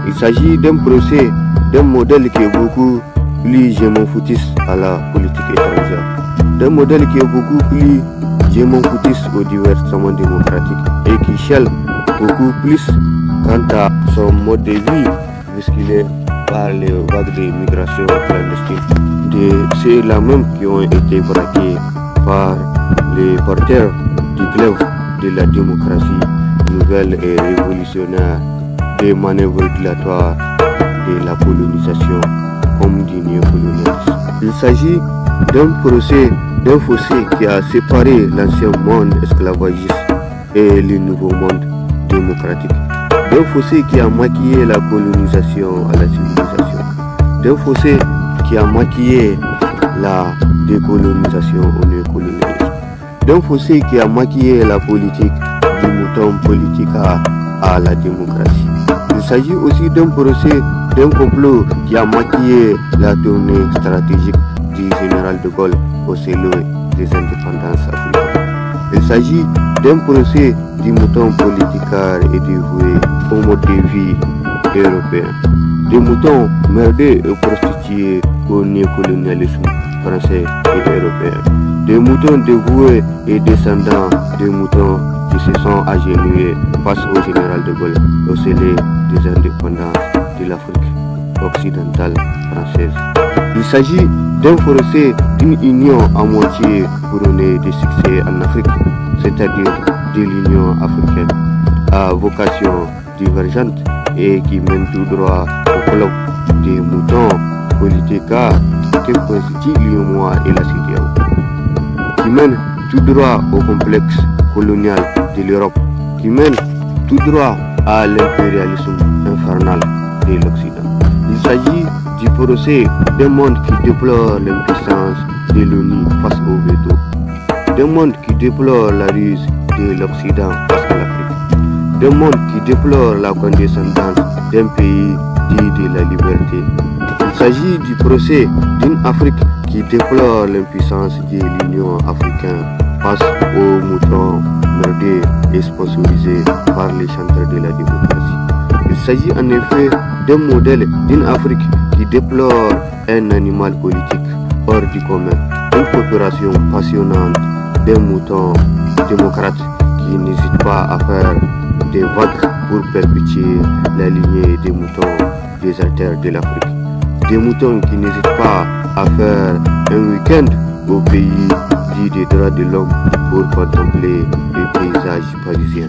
Il s'agit d'un procès, d'un modèle qui est beaucoup plus gémofoutiste à la politique étrangère, d'un modèle qui est beaucoup plus gémofoutiste au divertissement démocratique et qui chiale beaucoup plus quant à son mode de vie, puisqu'il par les vagues de migration clandestine. C'est là même qui ont été braqués par les porteurs du glaive de la démocratie nouvelle et révolutionnaire, des manœuvres dilatoires de la colonisation comme du néocolonialisme. Il s'agit d'un procès, d'un fossé qui a séparé l'ancien monde esclavagiste et le nouveau monde démocratique, d'un fossé qui a maquillé la colonisation à la civilisation, d'un fossé qui a maquillé la décolonisation au néocolonialisme, d'un fossé qui a maquillé la politique du mouton politique à la démocratie. Il s'agit aussi d'un procès, d'un complot qui a maquillé la tournée stratégique du général de Gaulle au selo des indépendances africaines. Il s'agit d'un procès du mouton political et dévoué au mode de vie européen, des moutons merdés et prostitués au néocolonialisme français et européen, des moutons dévoués et descendants des moutons qui se sont agenouillés face au général de Gaulle au selo des indépendances de l'Afrique occidentale française. Il s'agit d'un procès d'une union à moitié couronnée de succès en Afrique, c'est-à-dire de l'Union africaine, à vocation divergente et qui mène tout droit au club des moutons politiques que constituent l'UEMOA et la CEDEAO, qui mène tout droit au complexe colonial de l'Europe, qui mène tout droit à l'impérialisme infernal de l'Occident. Il s'agit du procès d'un monde qui déplore l'impuissance de l'ONU face au veto, d'un monde qui déplore la ruse de l'Occident face à l'Afrique, d'un monde qui déplore la condescendance d'un pays dit de la liberté. Il s'agit du procès d'une Afrique qui déplore l'impuissance de l'Union africaine face aux moutons merdés et sponsorisés par les chanteurs de la démocratie. Il s'agit en effet d'un modèle d'une Afrique qui déplore un animal politique hors du commun, une coopération passionnante d'un mouton démocrate qui n'hésite pas à faire des vagues pour perpétuer la lignée des moutons déserteurs de l'Afrique, des moutons qui n'hésitent pas à faire un week-end au pays dit des droits de l'homme pour contempler les paysages parisiens.